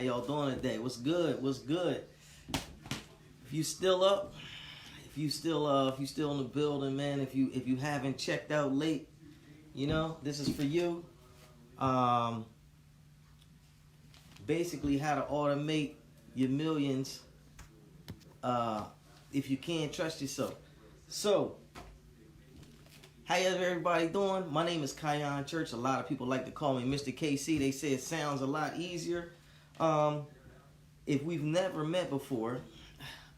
y'all doing today? What's good? What's good? If you still up, if you still in the building, man, if you haven't checked out late, this is for you. Basically how to automate your millions if you can't trust yourself. So, how is everybody doing? My name is Khyon Church. A lot of people like to call me Mr. KC. They say it sounds a lot easier. If we've never met before,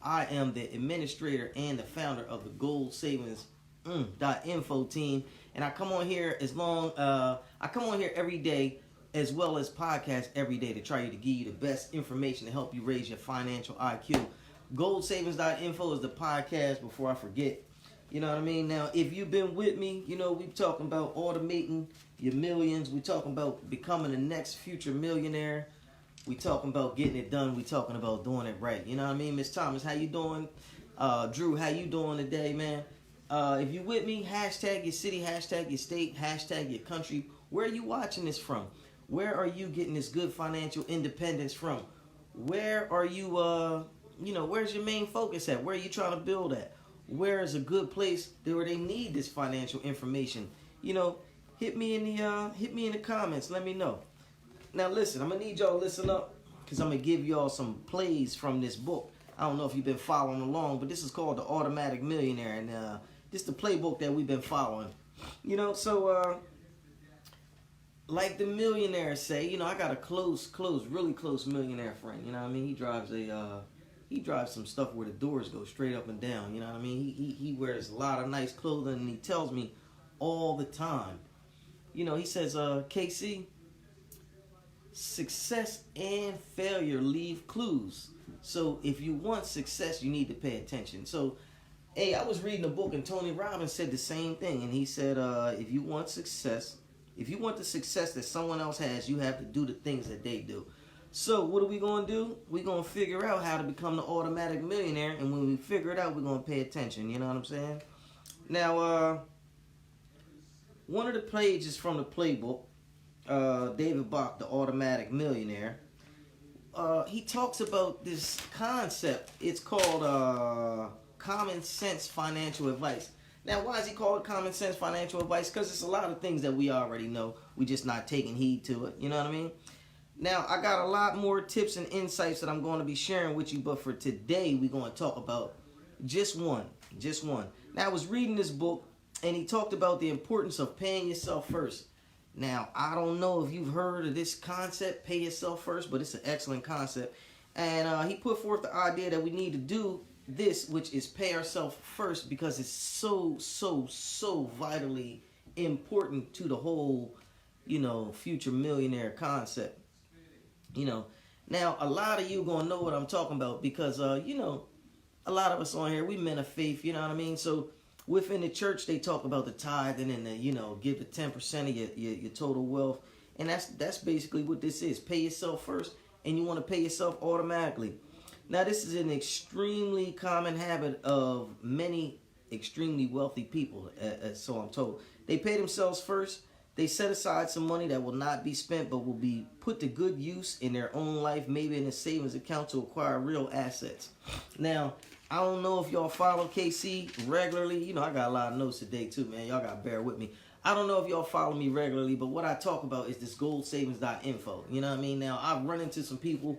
I am the administrator and the founder of the GoldSavingsInfo team, and I come on here every day, as well as podcast every day, to try to give you the best information to help you raise your financial IQ. GoldSavingsInfo is the podcast. Before I forget. You know what I mean? Now, if you've been with me, we're talking about automating your millions. We're talking about becoming the next future millionaire. We're talking about getting it done. We're talking about doing it right. You know what I mean? Miss Thomas, how you doing? Drew, how you doing today, man? If you with me, hashtag your city, hashtag your state, hashtag your country. Where are you watching this from? Where are you getting this good financial independence from? Where are you, where's your main focus at? Where are you trying to build at? Where is a good place where they need this financial information? Hit me in the comments. Let me know. Now listen, I'm gonna need y'all to listen up, because I'm gonna give y'all some plays from this book. I don't know if you've been following along, but this is called The Automatic Millionaire, and this is the playbook that we've been following. Like the millionaires say, I got a really close millionaire friend. You know what I mean? He drives some stuff where the doors go straight up and down. You know what I mean? He wears a lot of nice clothing, and he tells me all the time. He says, KC, success and failure leave clues. So if you want success, you need to pay attention. So, hey, I was reading a book, and Tony Robbins said the same thing. And he said, if you want the success that someone else has, you have to do the things that they do. So what are we going to do? We're going to figure out how to become the automatic millionaire. And when we figure it out, we're going to pay attention. You know what I'm saying? Now, one of the pages from the playbook, David Bach, the automatic millionaire, he talks about this concept. It's called common sense financial advice. Now, why is he called common sense financial advice? Because it's a lot of things that we already know. We just not taking heed to it. You know what I mean? Now, I got a lot more tips and insights that I'm going to be sharing with you, but for today, we're going to talk about just one. Now, I was reading this book, and he talked about the importance of paying yourself first. Now, I don't know if you've heard of this concept, pay yourself first, but it's an excellent concept. And he put forth the idea that we need to do this, which is pay ourselves first, because it's so vitally important to the whole, future millionaire concept. Now a lot of you gonna know what I'm talking about, because a lot of us on here, we men of faith, you know what I mean? So within the church, they talk about the tithing and give the 10% of your total wealth, and that's basically what this is. Pay yourself first, and you want to pay yourself automatically. Now, this is an extremely common habit of many extremely wealthy people, so I'm told. They pay themselves first. They set aside some money that will not be spent, but will be put to good use in their own life, maybe in a savings account, to acquire real assets. Now, I don't know if y'all follow KC regularly. I got a lot of notes today too, man. Y'all got to bear with me. I don't know if y'all follow me regularly, but what I talk about is this goldsavings.info. You know what I mean? Now, I've run into some people,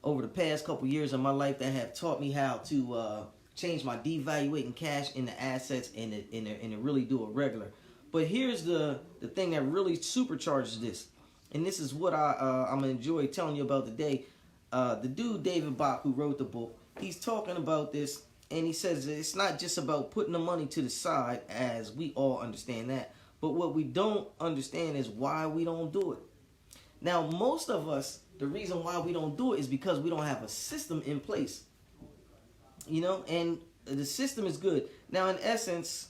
over the past couple years of my life that have taught me how to change my devaluating cash into assets and to really do it regular. But here's the thing that really supercharges this, and this is what I'm gonna enjoy telling you about today. The dude David Bach, who wrote the book, he's talking about this, and he says it's not just about putting the money to the side, as we all understand that, but what we don't understand is why we don't do it. Now, most of us, the reason why we don't do it is because we don't have a system in place. And the system is good. Now, in essence,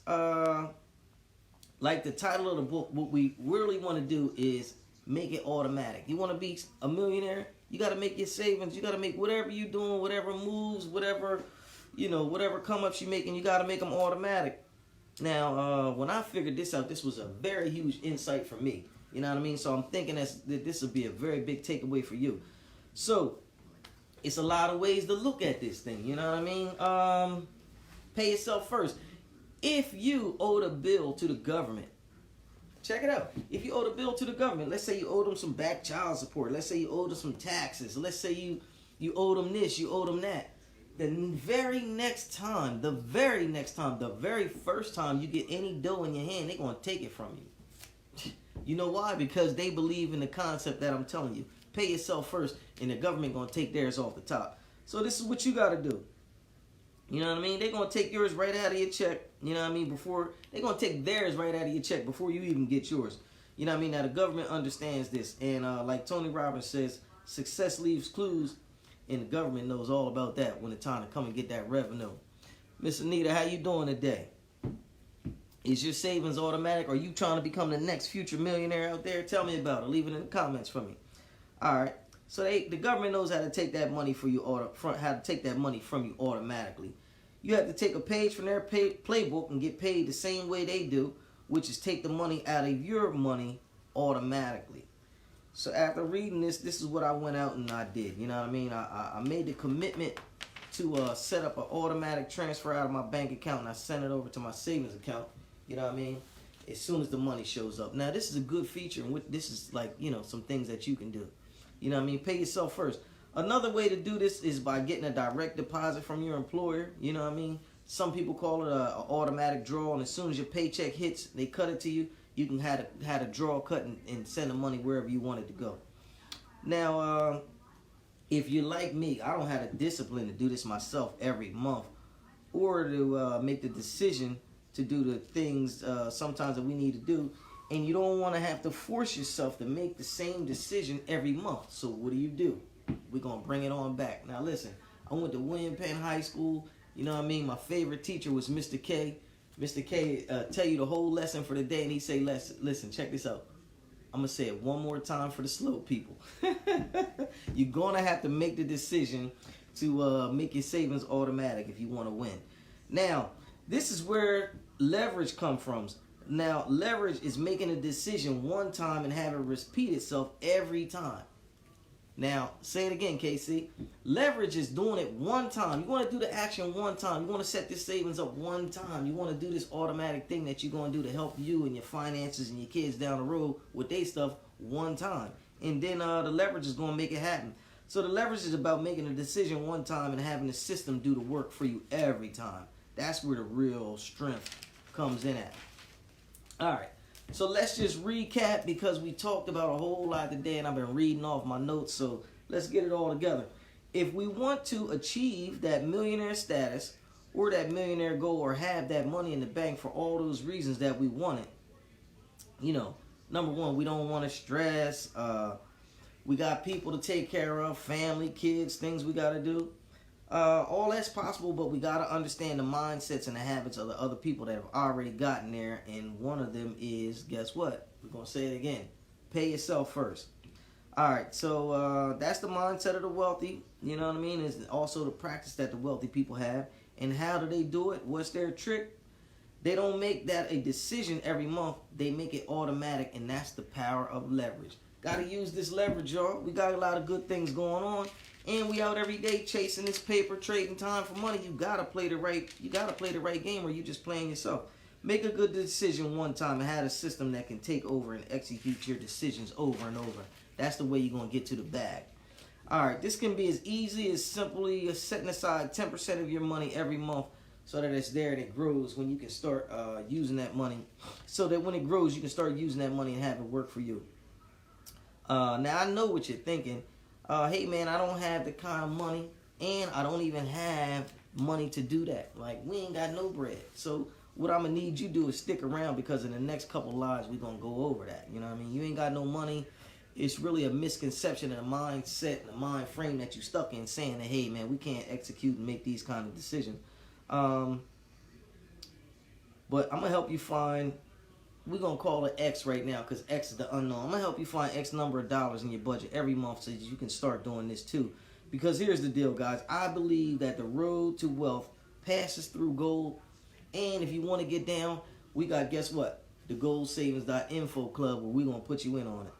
like the title of the book, what we really want to do is make it automatic. You want to be a millionaire, you got to make your savings. You got to make whatever you're doing, whatever moves, whatever come ups you're making, you got to make them automatic. Now, when I figured this out, this was a very huge insight for me. You know what I mean? So I'm thinking that this will be a very big takeaway for you. So it's a lot of ways to look at this thing. You know what I mean? Pay yourself first. If you owed a bill to the government, check it out. If you owed a bill to the government, let's say you owed them some back child support. Let's say you owed them some taxes. Let's say you owed them this, you owed them that. The very first time you get any dough in your hand, they're going to take it from you. You know why? Because they believe in the concept that I'm telling you. Pay yourself first, and the government going to take theirs off the top. So this is what you got to do. You know what I mean? They're going to take yours right out of your check. You know what I mean? They're going to take theirs right out of your check before you even get yours. You know what I mean? Now, the government understands this. And like Tony Robbins says, success leaves clues. And the government knows all about that when it's time to come and get that revenue. Miss Anita, how you doing today? Is your savings automatic? Are you trying to become the next future millionaire out there? Tell me about it. Leave it in the comments for me. All right. So the government knows how to take that money for you from you automatically. You have to take a page from their playbook and get paid the same way they do, which is take the money out of your money automatically. So after reading this is what I went out and I did. You know what I mean? I made the commitment to set up an automatic transfer out of my bank account, and I sent it over to my savings account. You know what I mean? As soon as the money shows up. Now, this is a good feature, and this is like, some things that you can do. You know what I mean? Pay yourself first. Another way to do this is by getting a direct deposit from your employer. You know what I mean? Some people call it an automatic draw, and as soon as your paycheck hits, they cut it to you. You can have a draw cut and send the money wherever you want it to go. Now, if you're like me, I don't have the discipline to do this myself every month, or to make the decision to do the things sometimes that we need to do. And you don't want to have to force yourself to make the same decision every month. So what do? We're going to bring it on back. Now listen, I went to William Penn High School. You know what I mean? My favorite teacher was Mr. K. Mr. K tell you the whole lesson for the day, and he say, listen, check this out. I'm going to say it one more time for the slow people. You're going to have to make the decision to make your savings automatic if you want to win. Now, this is where leverage comes from. Now, leverage is making a decision one time and have it repeat itself every time. Now, say it again, KC. Leverage is doing it one time. You want to do the action one time. You want to set this savings up one time. You want to do this automatic thing that you're going to do to help you and your finances and your kids down the road with their stuff one time. And then the leverage is going to make it happen. So the leverage is about making a decision one time and having the system do the work for you every time. That's where the real strength comes in at. All right. So let's just recap, because we talked about a whole lot today and I've been reading off my notes. So let's get it all together. If we want to achieve that millionaire status or that millionaire goal, or have that money in the bank for all those reasons that we want it, number one, we don't want to stress. We got people to take care of, family, kids, things we got to do. All that's possible, but we got to understand the mindsets and the habits of the other people that have already gotten there. And one of them is, guess what? We're going to say it again. Pay yourself first. All right, so that's the mindset of the wealthy. You know what I mean? It's also the practice that the wealthy people have. And how do they do it? What's their trick? They don't make that a decision every month. They make it automatic, and that's the power of leverage. Got to use this leverage, y'all. We got a lot of good things going on. And we out every day chasing this paper, trading time for money. You gotta play the right game, or you just playing yourself. Make a good decision one time and have a system that can take over and execute your decisions over and over. That's the way you're gonna get to the bag. All right, this can be as easy as simply setting aside 10% of your money every month, so that it's there and it grows when you can start using that money. So that when it grows, you can start using that money and have it work for you. Now I know what you're thinking. Hey man, I don't have the kind of money, and I don't even have money to do that. Like, we ain't got no bread. So what I'm gonna need you to do is stick around, because in the next couple lives we're gonna go over that. You know what I mean? You ain't got no money. It's really a misconception and a mindset and a mind frame that you stuck in, saying that, hey man, we can't execute and make these kind of decisions. But I'm gonna help you find, we're going to call it X right now, because X is the unknown. I'm going to help you find X number of dollars in your budget every month, so that you can start doing this too. Because here's the deal, guys. I believe that the road to wealth passes through gold. And if you want to get down, we got, guess what? The GoldSavingsInfo Club, where we're going to put you in on it.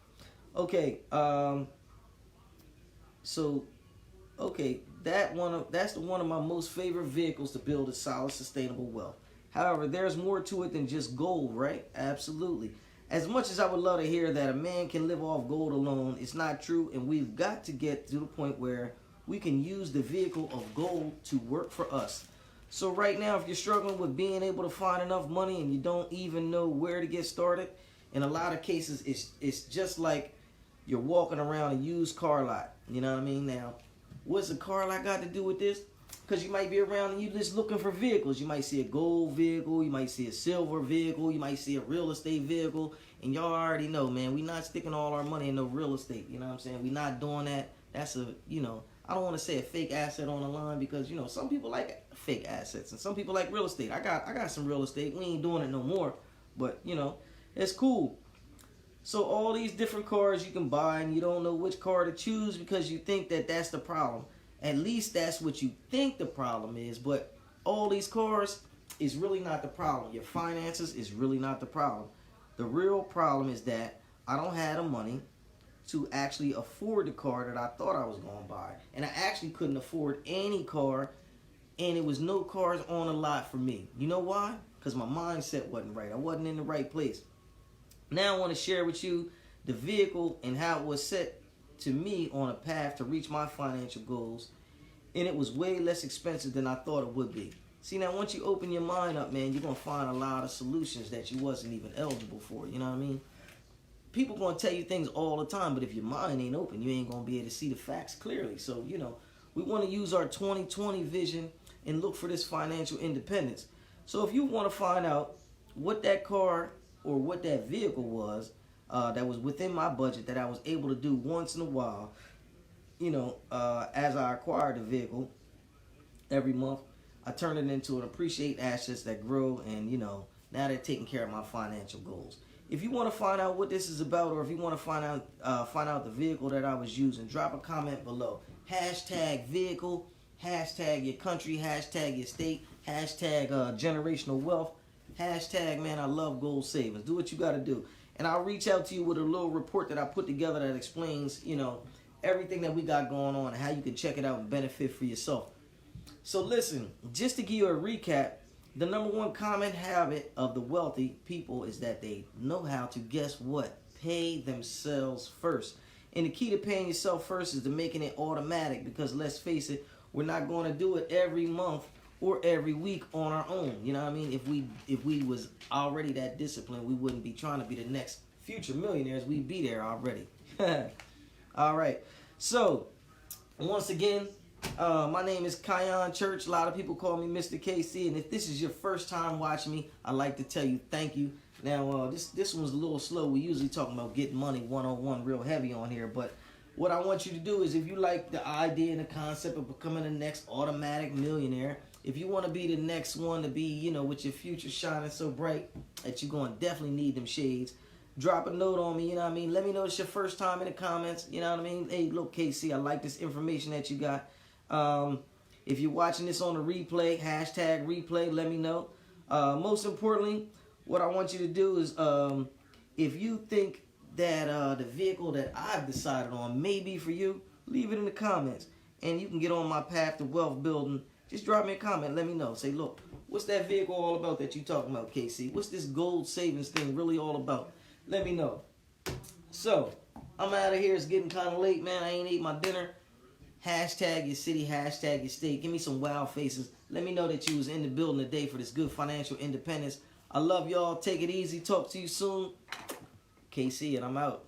Okay. So, okay, that's one of my most favorite vehicles to build a solid, sustainable wealth. However, there's more to it than just gold, right? Absolutely. As much as I would love to hear that a man can live off gold alone, it's not true, and we've got to get to the point where we can use the vehicle of gold to work for us. So right now, if you're struggling with being able to find enough money and you don't even know where to get started, in a lot of cases, it's just like you're walking around a used car lot. You know what I mean? Now, what's a car lot got to do with this? Because you might be around and you're just looking for vehicles. You might see a gold vehicle, you might see a silver vehicle, you might see a real estate vehicle, and y'all already know, man, we not sticking all our money in no real estate. You know what I'm saying? We not doing that. That's a, I don't want to say a fake asset on the line because, some people like fake assets and some people like real estate. I got some real estate. We ain't doing it no more, but, it's cool. So all these different cars you can buy and you don't know which car to choose because you think that that's the problem. At least that's what you think the problem is, but all these cars is really not the problem. Your finances is really not the problem. The real problem is that I don't have the money to actually afford the car that I thought I was going to buy. And I actually couldn't afford any car, and it was no cars on the lot for me. You know why? Because my mindset wasn't right. I wasn't in the right place. Now I want to share with you the vehicle and how it was set to me on a path to reach my financial goals, and it was way less expensive than I thought it would be. See, now once you open your mind up, man, you're going to find a lot of solutions that you wasn't even eligible for. You know what I mean? People going to tell you things all the time, but if your mind ain't open, you ain't going to be able to see the facts clearly. So, we want to use our 2020 vision and look for this financial independence. So if you want to find out what that car or what that vehicle was that was within my budget that I was able to do once in a while, as I acquired the vehicle every month, I turned it into an appreciate assets that grow, and now they're taking care of my financial goals. If you want to find out what this is about, or if you want to find out the vehicle that I was using, drop a comment below. Hashtag vehicle, hashtag your country, hashtag your state, hashtag generational wealth, hashtag, man, I love gold savings. Do what you got to do. And I'll reach out to you with a little report that I put together that explains, everything that we got going on and how you can check it out and benefit for yourself. So listen, just to give you a recap, the number one common habit of the wealthy people is that they know how to, guess what? Pay themselves first. And the key to paying yourself first is to making it automatic, because let's face it, we're not going to do it every month or every week on our own. You know what I mean? If we was already that disciplined, we wouldn't be trying to be the next future millionaires. We'd be there already. All right. So, once again, my name is Khyon Church. A lot of people call me Mr. KC. And if this is your first time watching me, I'd like to tell you thank you. Now, this one's a little slow. We usually talking about getting money 101 real heavy on here. But what I want you to do is, if you like the idea and the concept of becoming the next automatic millionaire, if you want to be the next one to be, with your future shining so bright that you're going to definitely need them shades, drop a note on me, you know what I mean? Let me know it's your first time in the comments, you know what I mean? Hey, look, KC, I like this information that you got. If you're watching this on the replay, hashtag replay, let me know. Most importantly, what I want you to do is, if you think that the vehicle that I've decided on may be for you, leave it in the comments. And you can get on my path to wealth building. Just drop me a comment. Let me know. Say, look, what's that vehicle all about that you talking about, KC? What's this gold savings thing really all about? Let me know. So, I'm out of here. It's getting kind of late, man. I ain't ate my dinner. Hashtag your city, hashtag your state. Give me some wow faces. Let me know that you was in the building today for this good financial independence. I love y'all. Take it easy. Talk to you soon. KC, and I'm out.